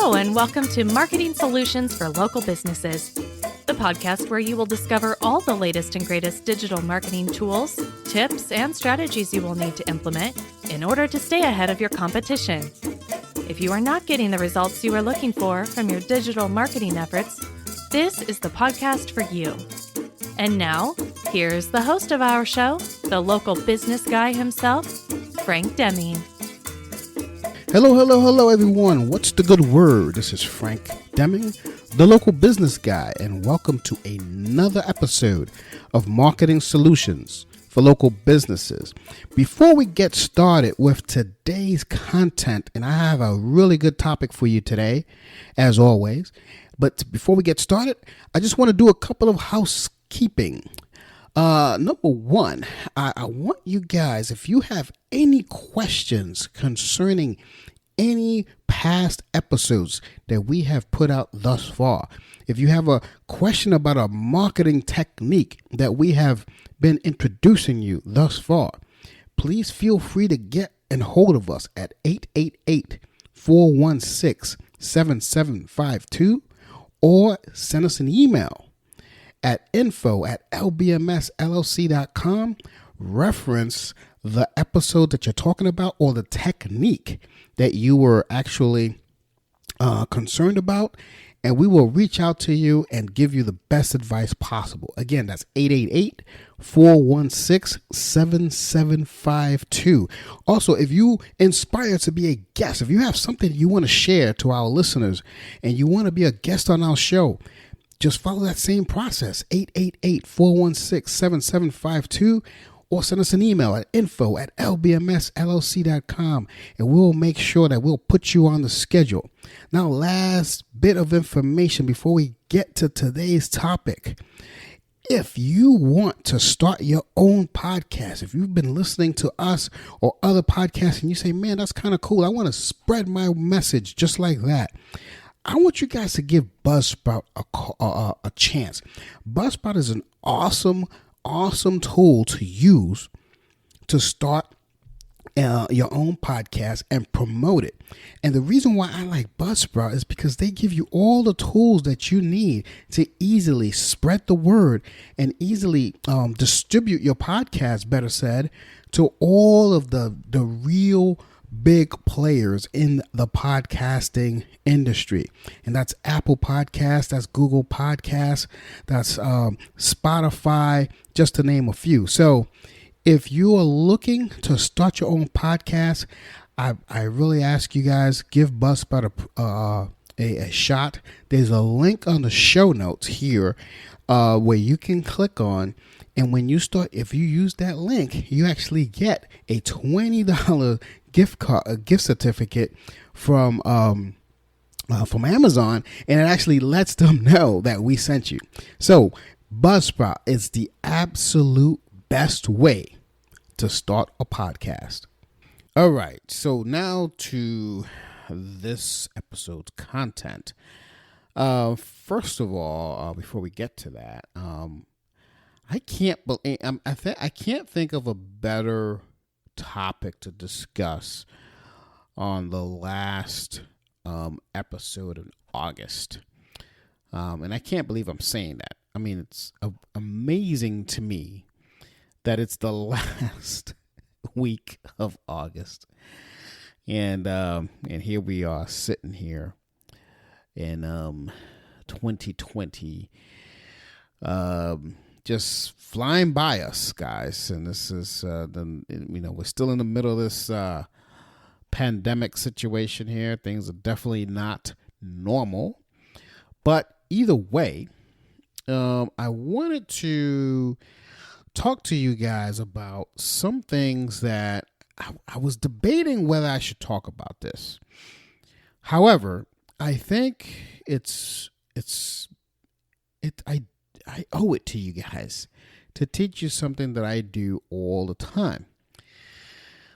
Hello, and welcome to Marketing Solutions for Local Businesses, the podcast where you will discover all the latest and greatest digital marketing tools, tips, and strategies you will need to implement in order to stay ahead of your competition. If you are not getting the results you are looking for from your digital marketing efforts, this is the podcast for you. And now, here's the host of our show, the local business guy himself, Frank Deming. Hello, everyone. What's the good word? This is Frank Deming, the local business guy, and welcome to another episode of Marketing Solutions for Local Businesses. Before we get started with today's content, and I have a really good topic for you today, as always, but before we get started, I just want to do a couple of housekeeping. Number one, I want you guys, if you have any questions concerning any past episodes that we have put out thus far, if you have a question about a marketing technique that we have been introducing you thus far, please feel free to get in hold of us at 888-416-7752 or send us an email at info@lbmsllc.com. Reference the episode that you're talking about or the technique that you were actually concerned about, and we will reach out to you and give you the best advice possible. Again, that's 888-416-7752. Also, if you inspire to be a guest, if you have something you want to share to our listeners and you want to be a guest on our show, just follow that same process, 888-416-7752, or send us an email at info@lbmsllc.com, and we'll make sure that we'll put you on the schedule. Now, last bit of information before we get to today's topic. If you want to start your own podcast, if you've been listening to us or other podcasts and you say, man, that's kind of cool, I want to spread my message just like that, I want you guys to give Buzzsprout a chance. Buzzsprout is an awesome tool to use to start your own podcast and promote it. And the reason why I like Buzzsprout is because they give you all the tools that you need to easily spread the word and easily distribute your podcast, better said, to all of the real big players in the podcasting industry. And that's Apple Podcasts, that's Google Podcasts, that's Spotify, just to name a few. So if you are looking to start your own podcast, I really ask you guys, give Buzzsprout a shot. There's a link on the show notes here where you can click on. And when you start, if you use that link, you actually get a $20 gift certificate from Amazon, and it actually lets them know that we sent you. So Buzzsprout is the absolute best way to start a podcast. All right, so now to this episode's content. First of all, before we get to that, I can't think of a better topic to discuss on the last episode in August. And I can't believe I'm saying that. I mean, it's amazing to me that it's the last week of August. And here we are sitting here in 2020. Just flying by us, guys, and this is we're still in the middle of this pandemic situation here. Things are definitely not normal, but either way, I wanted to talk to you guys about some things that I was debating whether I should talk about this. However, I think I owe it to you guys to teach you something that I do all the time.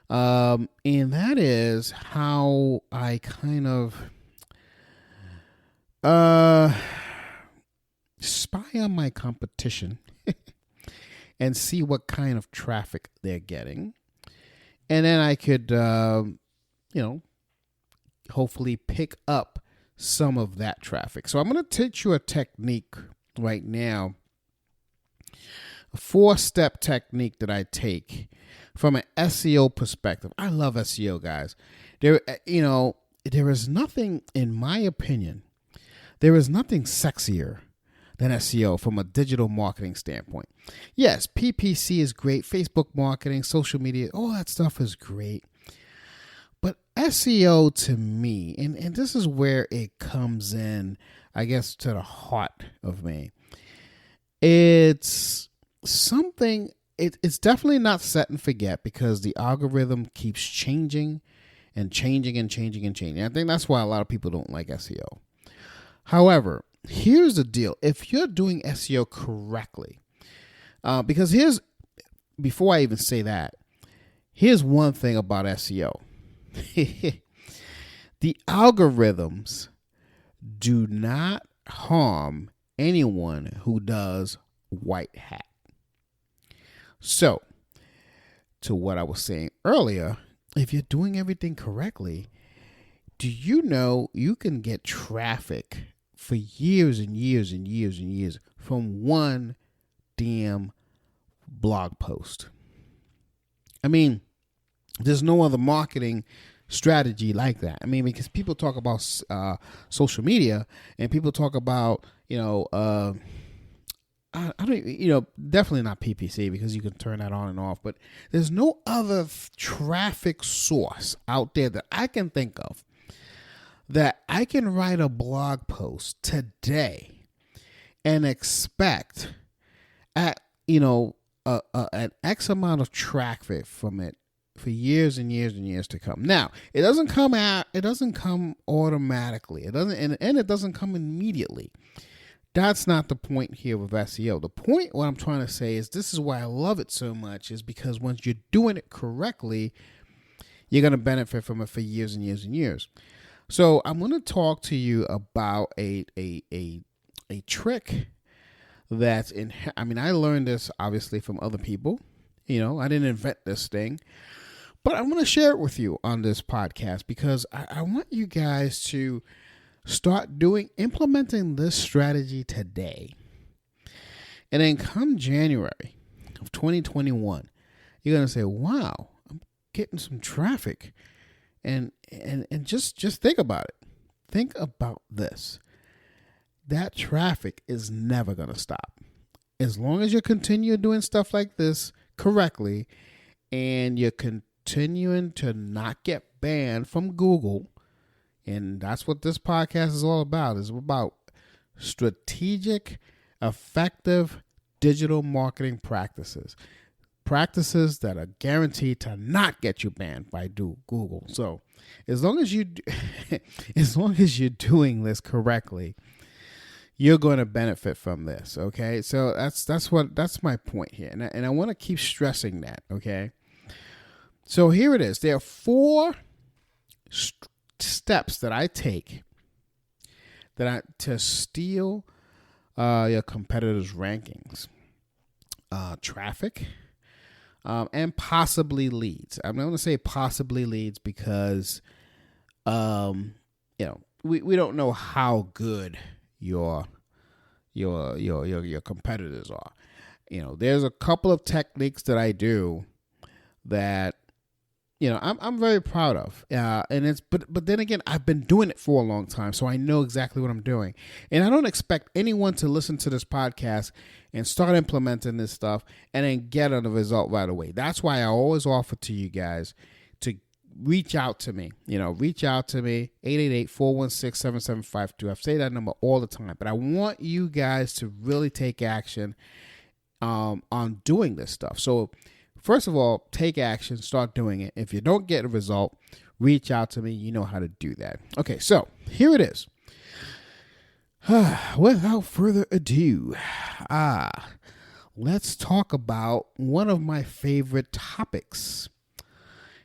And that is how I kind of spy on my competition and see what kind of traffic they're getting. And then I could, hopefully pick up some of that traffic. So I'm going to teach you a technique right now, a 4-step technique that I take from an SEO perspective. I love SEO, guys. There is nothing, in my opinion, there is nothing sexier than SEO from a digital marketing standpoint. Yes, PPC is great. Facebook marketing, social media, all that stuff is great. But SEO to me, and this is where it comes in, I guess, to the heart of me. It's something, it's definitely not set and forget, because the algorithm keeps changing and changing and changing and changing. I think that's why a lot of people don't like SEO. However, here's the deal. If you're doing SEO correctly, because before I even say that, here's one thing about SEO. The algorithms do not harm anyone who does white hat. So, to what I was saying earlier, if you're doing everything correctly, do you know you can get traffic for years and years and years and years from one damn blog post? I mean, there's no other marketing strategy like that. I mean, because people talk about social media, and people talk about, I don't, definitely not PPC, because you can turn that on and off, but there's no other traffic source out there that I can think of that I can write a blog post today and expect an X amount of traffic from it for years and years and years to come. Now, it doesn't come automatically. It doesn't come immediately. That's not the point here with SEO. The point, what I'm trying to say is, this is why I love it so much, is because once you're doing it correctly, you're going to benefit from it for years and years and years. So I'm going to talk to you about a trick that's in. I mean, I learned this obviously from other people. I didn't invent this thing, but I'm going to share it with you on this podcast, because I want you guys to start implementing this strategy today. And then come January of 2021, you're going to say, wow, I'm getting some traffic. And just think about it. Think about this. That traffic is never going to stop. As long as you continue doing stuff like this correctly, and you're continuing to not get banned from Google, and that's what this podcast is all about. It's about strategic, effective digital marketing practices. Practices that are guaranteed to not get you banned by Google. So, as long as you're doing this correctly, you're going to benefit from this. Okay, so that's my point here, and I want to keep stressing that. Okay, so here it is. There are 4 steps that I take to steal your competitors' rankings, traffic, and possibly leads. I'm going to say possibly leads because, we don't know how good your competitors are. There's a couple of techniques that I do that, I'm very proud of. But then again, I've been doing it for a long time, so I know exactly what I'm doing. And I don't expect anyone to listen to this podcast and start implementing this stuff and then get a result right away. That's why I always offer to you guys to reach out to me. Reach out to me, 888-416-7752. I say that number all the time, but I want you guys to really take action on doing this stuff. So, first of all, take action, start doing it. If you don't get a result, reach out to me. You know how to do that. Okay, so here it is. Without further ado, let's talk about one of my favorite topics,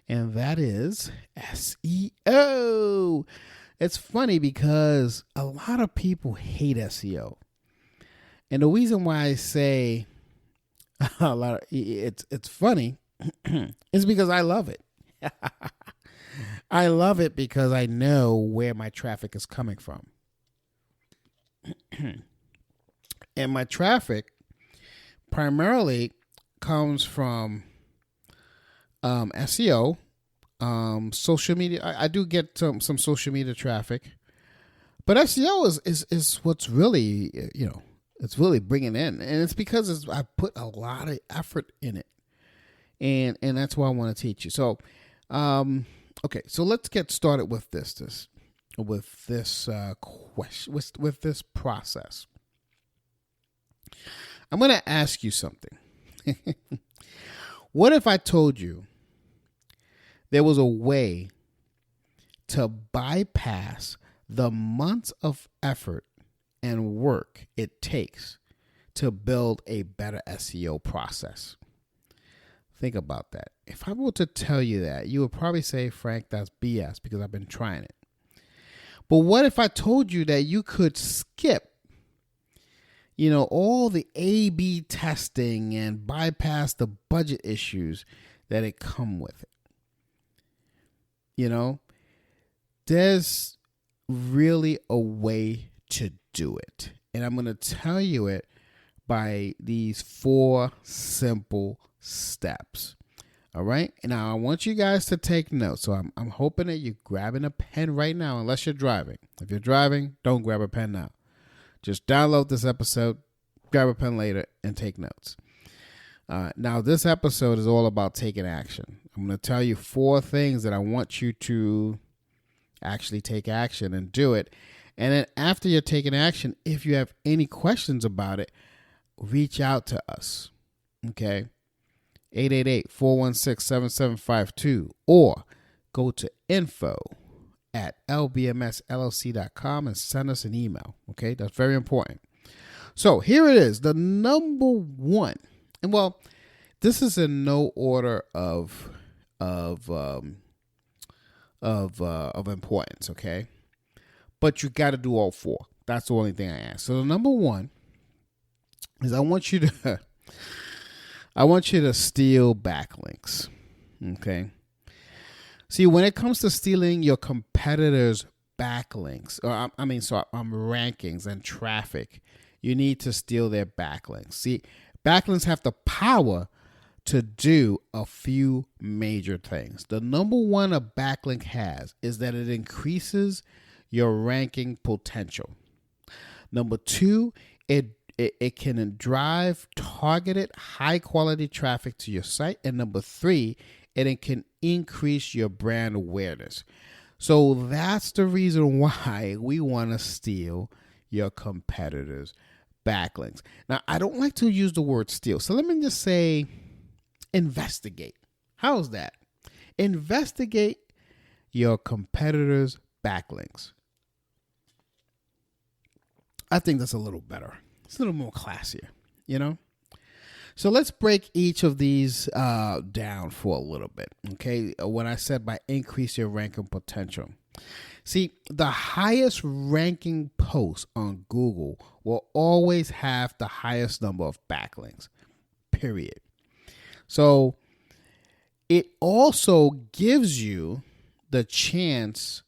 and that is SEO. It's funny because a lot of people hate SEO. And the reason why I say it's funny is because I love it. I love it because I know where my traffic is coming from. And my traffic primarily comes from SEO, social media. I do get some social media traffic, but SEO is what's really, it's really bringing in, and it's because I put a lot of effort in it, and that's why I want to teach you. So, okay, so let's get started with this question, with this process. I'm going to ask you something. What if I told you there was a way to bypass the months of effort and work it takes to build a better SEO process? Think about that. If I were to tell you that, you would probably say, Frank, that's BS because I've been trying it. But what if I told you that you could skip, all the A/B testing and bypass the budget issues that it come with it? There's really a way to do it. And I'm going to tell you it by these 4 simple steps. All right. And now I want you guys to take notes. So I'm hoping that you're grabbing a pen right now, unless you're driving. If you're driving, don't grab a pen now. Just download this episode, grab a pen later, and take notes. Now, this episode is all about taking action. I'm going to tell you 4 things that I want you to actually take action and do it. And then after you're taking action, if you have any questions about it, reach out to us. Okay? 888-416-7752, or go to info@lbmsllc.com and send us an email. Okay? That's very important. So here it is, the number 1. And well, this is in no order of importance, okay? But you got to do all 4. That's the only thing I ask. So the number 1 is I want you to steal backlinks. Okay? See, when it comes to stealing your competitors' backlinks, or rankings and traffic, you need to steal their backlinks. See, backlinks have the power to do a few major things. The number 1 a backlink has is that it increases your ranking potential. Number 2, it can drive targeted high quality traffic to your site. And number 3, it can increase your brand awareness. So that's the reason why we want to steal your competitors' backlinks. Now, I don't like to use the word steal. So let me just say investigate. How's that? Investigate your competitors' backlinks. I think that's a little better. It's a little more classier, So let's break each of these down for a little bit, okay? When I said by increase your ranking potential. See, the highest ranking post on Google will always have the highest number of backlinks, period. So it also gives you the chance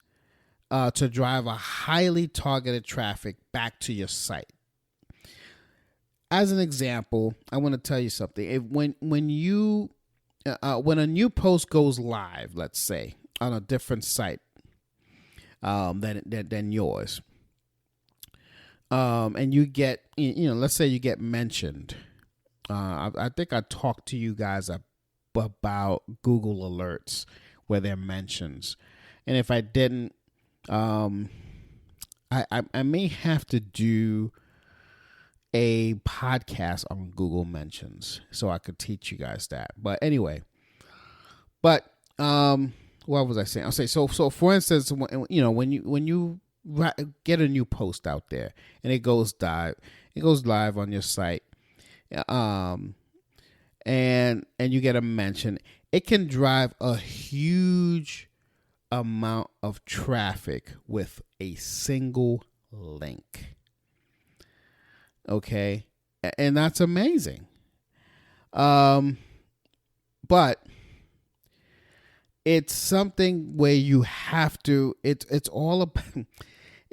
to drive a highly targeted traffic back to your site. As an example, I want to tell you something. When a new post goes live, let's say on a different site than yours, and you get, let's say you get mentioned. I think I talked to you guys about Google Alerts where they're mentions, and if I didn't, I may have to do a podcast on Google Mentions so I could teach you guys that. But anyway, what was I saying? I'll say so for instance, when you get a new post out there and it goes live on your site, and you get a mention, it can drive a huge amount of traffic with a single link. Okay, and that's amazing. But it's something where you have to. It's all about.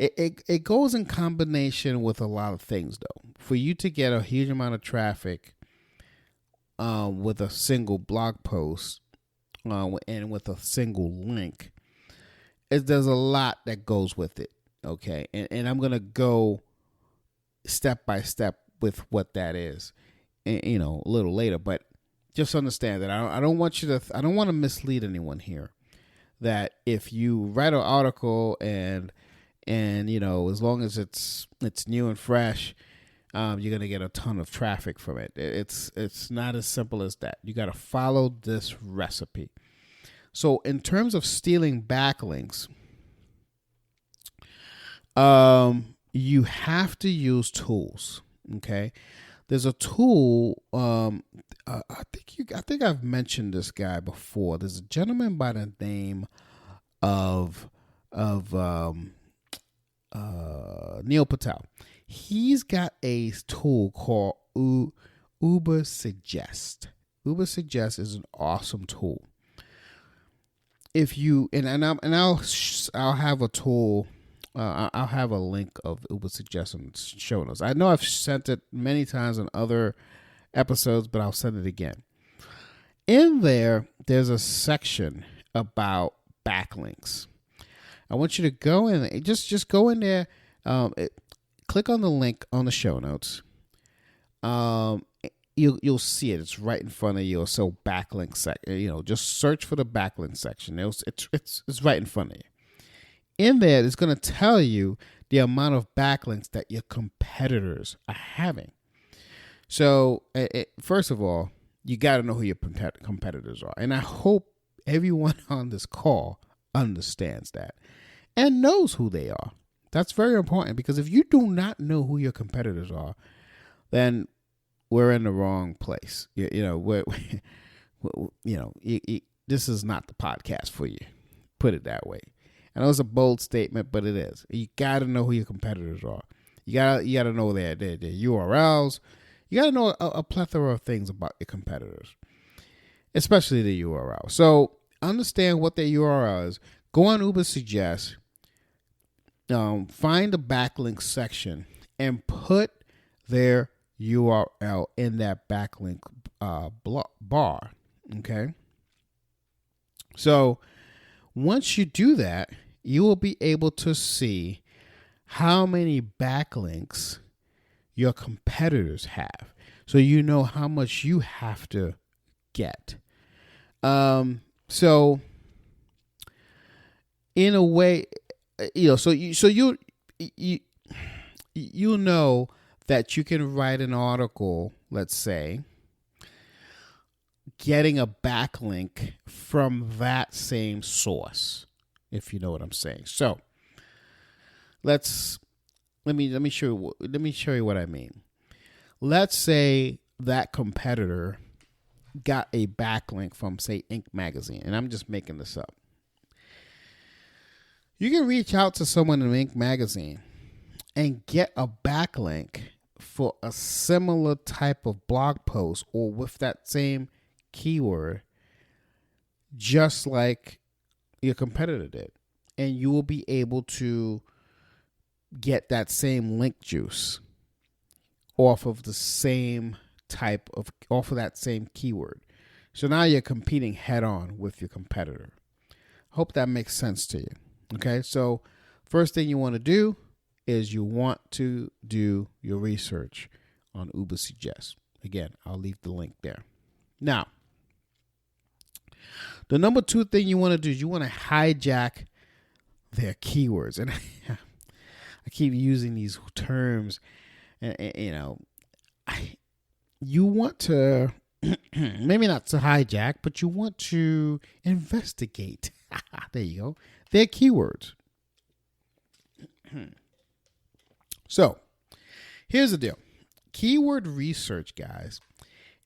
It goes in combination with a lot of things, though. For you to get a huge amount of traffic with a single blog post and with a single link, there's a lot that goes with it. Okay, and I'm gonna go step by step with what that is, a little later. But just understand that I don't want to mislead anyone here. That if you write an article and as long as it's new and fresh, you're gonna get a ton of traffic from it. It's not as simple as that. You got to follow this recipe. So in terms of stealing backlinks, you have to use tools. Okay, there's a tool. I think I've mentioned this guy before. There's a gentleman by the name of Neil Patel. He's got a tool called Uber Suggest. Uber Suggest is an awesome tool. If you I'll have a tool. I'll have a link of Uber Suggest in show notes. I know I've sent it many times in other episodes, but I'll send it again. In there's a section about backlinks. I want you to go in. Just go in there. Click on the link on the show notes. You'll see it. It's right in front of you. So backlink section. Just search for the backlink section. It's right in front of you. In there, it's going to tell you the amount of backlinks that your competitors are having. So, first of all, you got to know who your competitors are. And I hope everyone on this call understands that and knows who they are. That's very important, because if you do not know who your competitors are, then we're in the wrong place. This is not the podcast for you. Put it that way. I know it's a bold statement, but it is. You got to know who your competitors are. You got to know their URLs. You got to know a plethora of things about your competitors, especially the URL. So understand what their URL is. Go on Uber Suggest, find the backlink section, and put their URL in that backlink bar. Okay. So once you do that, you will be able to see how many backlinks your competitors have. So you know how much you have to get. So in a way, so you know that you can write an article, let's say, getting a backlink from that same source, if you know what I'm saying. So let me show you what I mean. Let's say that competitor got a backlink from, say, Inc. magazine, and I'm just making this up. You can reach out to someone in Inc. magazine and get a backlink for a similar type of blog post or with that same keyword, just like your competitor did, and you will be able to get that same link juice off of that same keyword. So now you're competing head on with your competitor. Hope that makes sense to you. Okay, so first thing you want to do is you want to do your research on Uber Suggest. Again, I'll leave the link there. Now, the number 2 thing you want to do is you want to hijack their keywords. And I keep using these terms, and you want to maybe not to hijack, but you want to investigate. There you go. Their keywords. So, here's the deal. Keyword research, guys,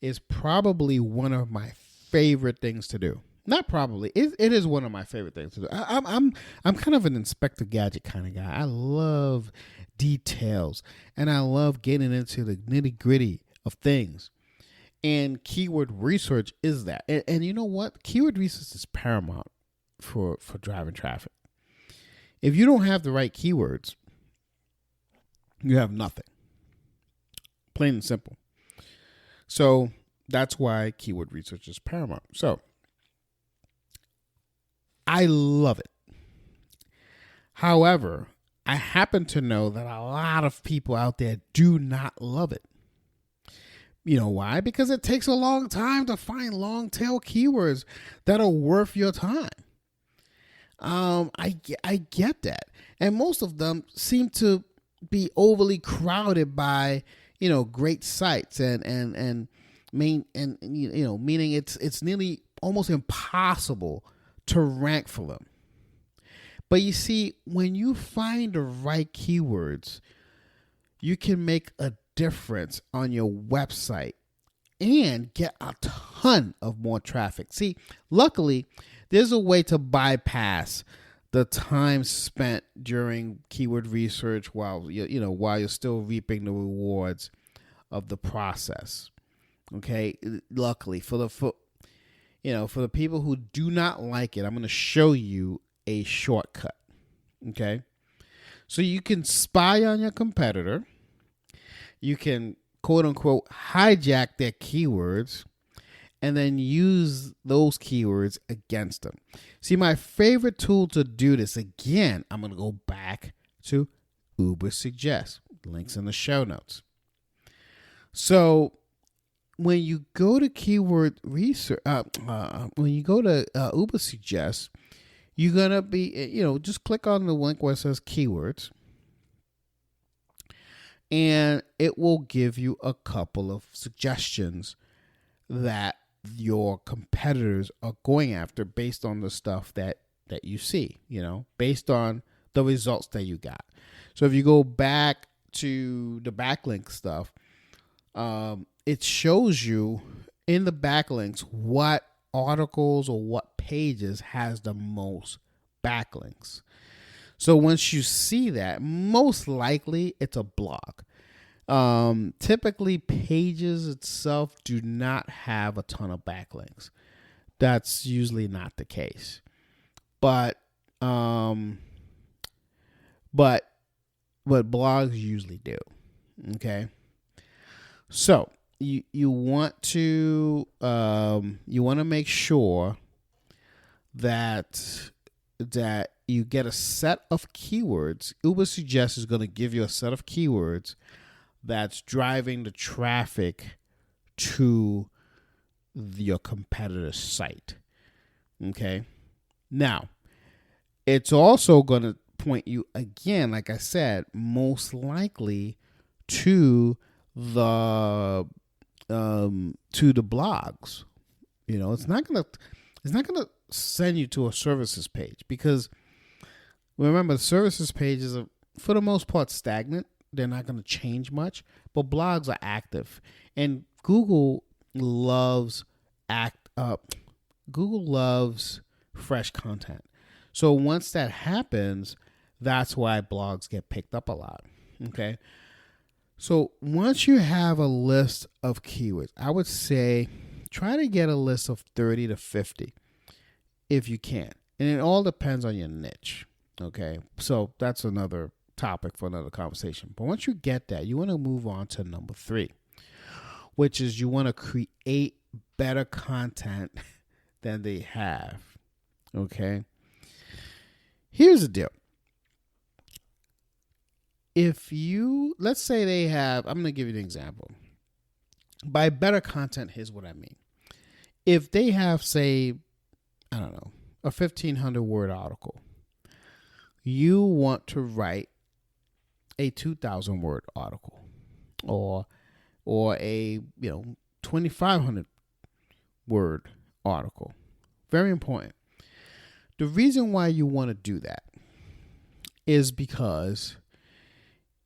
is probably one of my favorite things to do. Not probably. It is one of my favorite things to do. I'm kind of an Inspector Gadget kind of guy. I love details, and I love getting into the nitty-gritty of things. And keyword research is that. And you know what? Keyword research is paramount for driving traffic. If you don't have the right keywords, You have nothing. Plain and simple. So that's why keyword research is paramount. So I love it. However, I happen to know that a lot of people out there do not love it. You know why? Because it takes a long time to find long tail keywords that are worth your time. I get that. And most of them seem to be overly crowded by, great sites and meaning it's nearly almost impossible to rank for them. But you see, when you find the right keywords, you can make a difference on your website and get a ton of more traffic. See, luckily, there's a way to bypass the time spent during keyword research while you're still reaping the rewards of the process. Okay, luckily for the people who do not like it, I'm going to show you a shortcut. Okay, so you can spy on your competitor. You can quote unquote hijack their keywords and then use those keywords against them. See, my favorite tool to do this, again, I'm going to go back to Ubersuggest. Links in the show notes. So when you go to keyword research, when you go to Ubersuggest, you're going to be, just click on the link where it says keywords. And it will give you a couple of suggestions that your competitors are going after based on the stuff that you see, based on the results that you got. So if you go back to the backlink stuff, it shows you in the backlinks what articles or what pages has the most backlinks. So once you see that, most likely it's a blog. Typically, pages itself do not have a ton of backlinks. That's usually not the case. But blogs usually do. Okay. So you want to make sure that you get a set of keywords. Ubersuggest is going to give you a set of keywords that's driving the traffic to your competitor's site. Okay. Now, it's also going to point you again, like I said, most likely to the blogs. It's not gonna send you to a services page, because remember, the services pages are for the most part stagnant. They're not going to change much, but blogs are active, and Google loves fresh content. So once that happens, that's why blogs get picked up a lot. Okay. So once you have a list of keywords, I would say try to get a list of 30 to 50 if you can. And it all depends on your niche. Okay. So that's another topic for another conversation. But once you get that, you want to move on to number 3, which is you want to create better content than they have. Okay. Here's the deal. Let's say they have, I'm going to give you an example. By better content, here's what I mean. If they have, say, I don't know, a 1,500 word article, you want to write a 2,000 word article or a 2,500 word article. Very important. The reason why you want to do that is because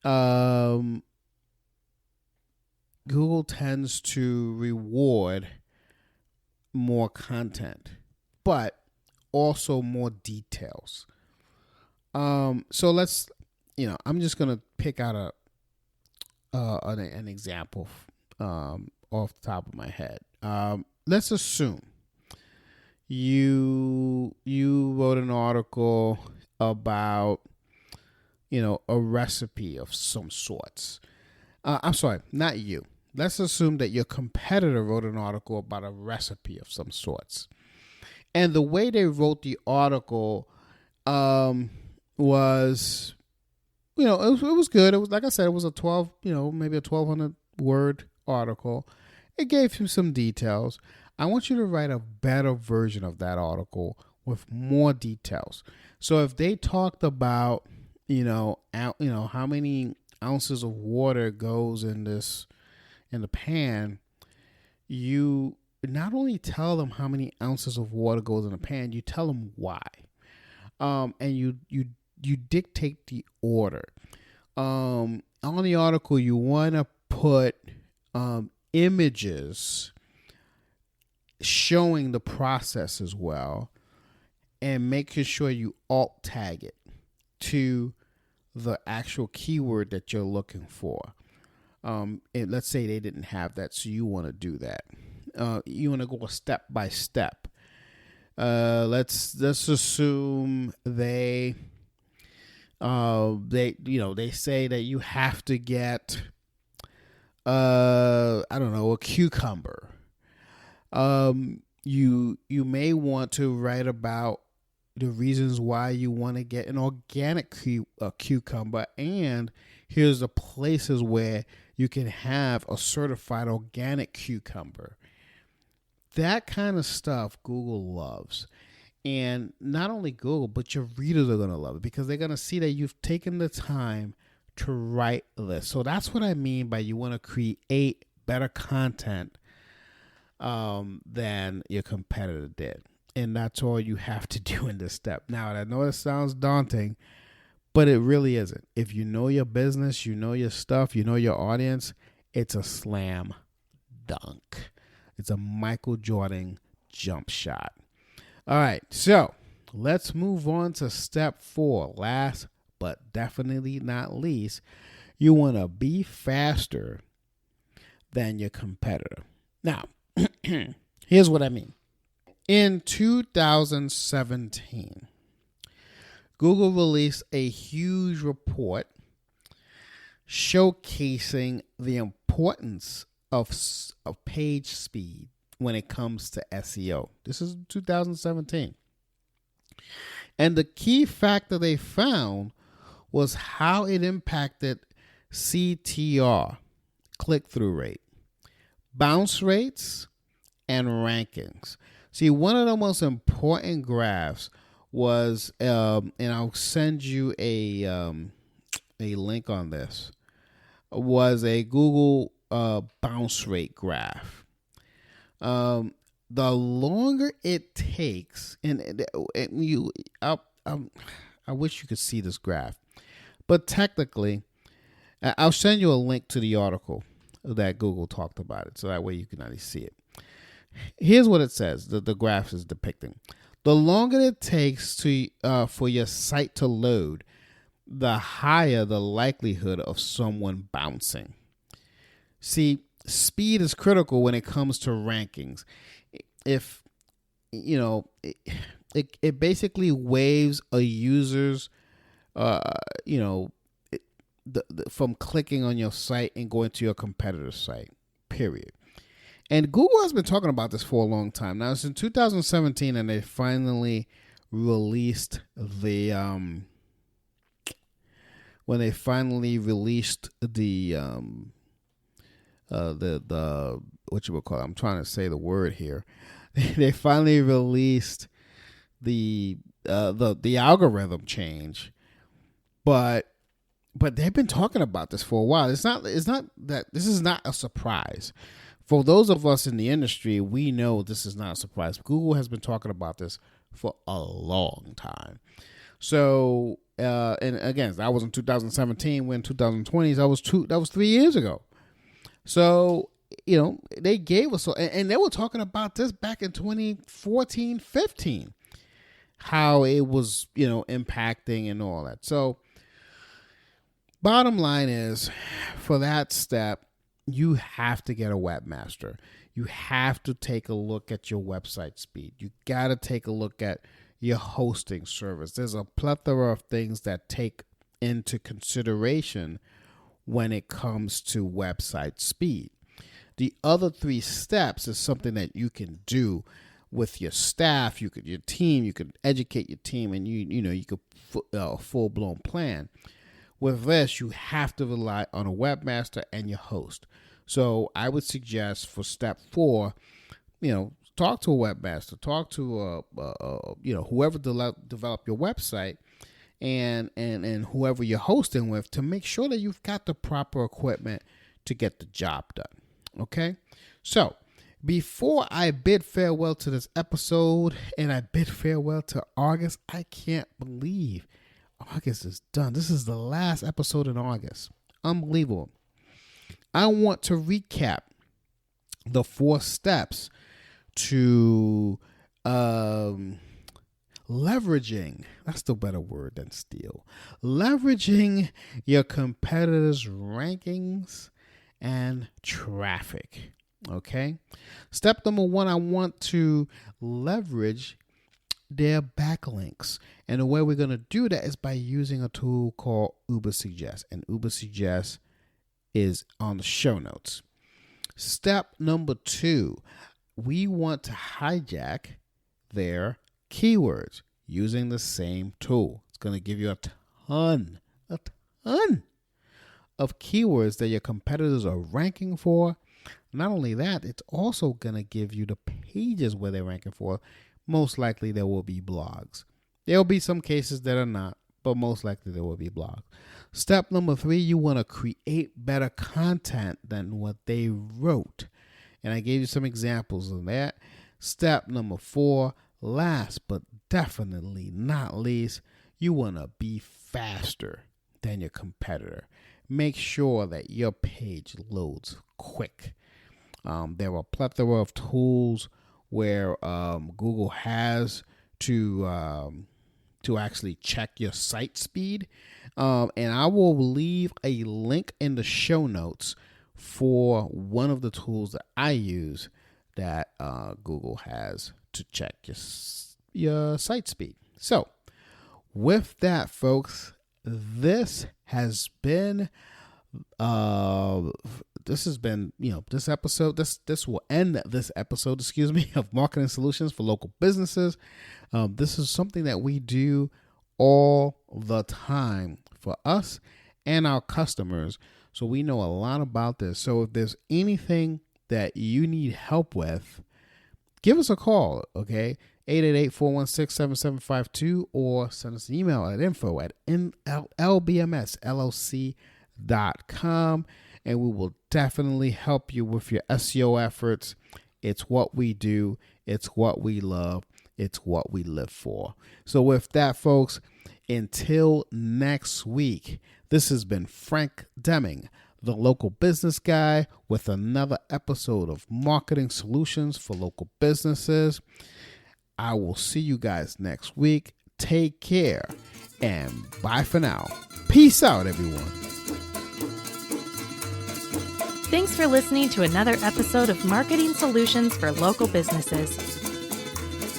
Google tends to reward more content, but also more details. So let's, I'm just gonna pick out an example off the top of my head. Let's assume you wrote an article about a recipe of some sorts. I'm sorry, not you. Let's assume that your competitor wrote an article about a recipe of some sorts. And the way they wrote the article was, it was good. It was, like I said, it was maybe a 1,200 word article. It gave him some details. I want you to write a better version of that article with more details. So if they talked about, how many ounces of water goes in the pan, you not only tell them how many ounces of water goes in the pan, you tell them why. And you dictate the order. On the article, you want to put images showing the process as well, and making sure you alt tag it to the actual keyword that you're looking for. And let's say they didn't have that, so you want to do that. You want to go step by step. Let's assume they say that you have to get a cucumber. You may want to write about the reasons why you want to get an organic cucumber, and here's the places where you can have a certified organic cucumber. That kind of stuff Google loves. And not only Google, but your readers are going to love it, because they're going to see that you've taken the time to write this. So that's what I mean by you want to create better content than your competitor did. And that's all you have to do in this step. Now, I know it sounds daunting, but it really isn't. If you know your business, you know your stuff, you know your audience, it's a slam dunk. It's a Michael Jordan jump shot. All right, so let's move on to step 4. Last but definitely not least, you want to be faster than your competitor. Now, here's what I mean. In 2017, Google released a huge report showcasing the importance of page speed when it comes to SEO. This is 2017. And the key factor they found was how it impacted CTR, click-through rate, bounce rates, and rankings. See, one of the most important graphs was, and I'll send you a link on this, was a Google bounce rate graph. The longer it takes, and I wish you could see this graph, but technically, I'll send you a link to the article that Google talked about it, so that way you can at least see it. Here's what it says, the graph is depicting. The longer it takes for your site to load, the higher the likelihood of someone bouncing. See, speed is critical when it comes to rankings. If, it basically waives a user's, from clicking on your site and going to your competitor's site, period. And Google has been talking about this for a long time. Now, it's in 2017, and they finally released the what you would call it? I'm trying to say the word here. They finally released the algorithm change, but they've been talking about this for a while. It's not that this is not a surprise. For those of us in the industry, we know this is not a surprise. Google has been talking about this for a long time. So, and again, that was in 2017. When 2020, that was 3 years ago. So, they gave us, and they were talking about this back in 2014, 15, how it was, impacting and all that. So, bottom line is, for that step, you have to get a webmaster. You have to take a look at your website speed. You got to take a look at your hosting service. There's a plethora of things that take into consideration when it comes to website speed. The other 3 steps is something that you can do with your staff, your team. You could educate your team, and you could full-blown plan. With this, you have to rely on a webmaster and your host. So I would suggest for step 4, talk to a webmaster, talk to whoever develop your website, and whoever you're hosting with, to make sure that you've got the proper equipment to get the job done. Okay, so before I bid farewell to this episode and I bid farewell to August, I can't believe August is done. This is the last episode in August. Unbelievable. I want to recap the 4 steps to leveraging, that's the better word than steal, leveraging your competitors' rankings and traffic. Okay. Step number 1, I want to leverage their backlinks. And the way we're going to do that is by using a tool called Ubersuggest. And Ubersuggest is on the show notes. Step number 2, we want to hijack their keywords using the same tool. It's going to give you a ton of keywords that your competitors are ranking for. Not only that, it's also going to give you the pages where they're ranking for. Most likely there will be blogs. There will be some cases that are not, but most likely there will be blogs. Step number 3, you want to create better content than what they wrote. And I gave you some examples of that. Step number 4, last but definitely not least, you want to be faster than your competitor. Make sure that your page loads quick. There are a plethora of tools where Google has to actually check your site speed. And I will leave a link in the show notes for one of the tools that I use that Google has to check your site speed. So with that, folks, this episode. This will end this episode, of Marketing Solutions for Local Businesses. This is something that we do all the time for us and our customers. So we know a lot about this. So if there's anything that you need help with, give us a call, okay? 888-416-7752, or send us an email at info@lbmsloc.com, and we will definitely help you with your SEO efforts. It's what we do. It's what we love. It's what we live for. So with that, folks, until next week, this has been Frank Deming, the local business guy, with another episode of Marketing Solutions for Local Businesses. I will see you guys next week. Take care and bye for now. Peace out, everyone. Thanks for listening to another episode of Marketing Solutions for Local Businesses,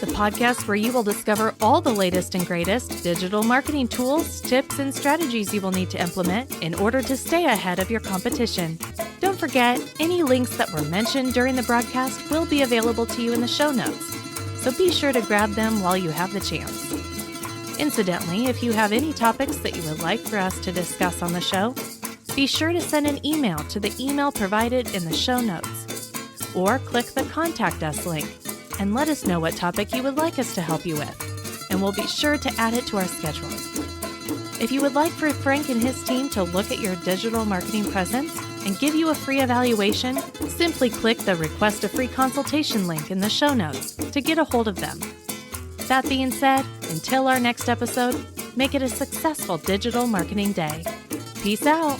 the podcast where you will discover all the latest and greatest digital marketing tools, tips, and strategies you will need to implement in order to stay ahead of your competition. Don't forget, any links that were mentioned during the broadcast will be available to you in the show notes, so be sure to grab them while you have the chance. Incidentally, if you have any topics that you would like for us to discuss on the show, be sure to send an email to the email provided in the show notes, or click the Contact Us link and let us know what topic you would like us to help you with, and we'll be sure to add it to our schedule. If you would like for Frank and his team to look at your digital marketing presence and give you a free evaluation, simply click the Request a Free Consultation link in the show notes to get a hold of them. That being said, until our next episode, make it a successful digital marketing day. Peace out.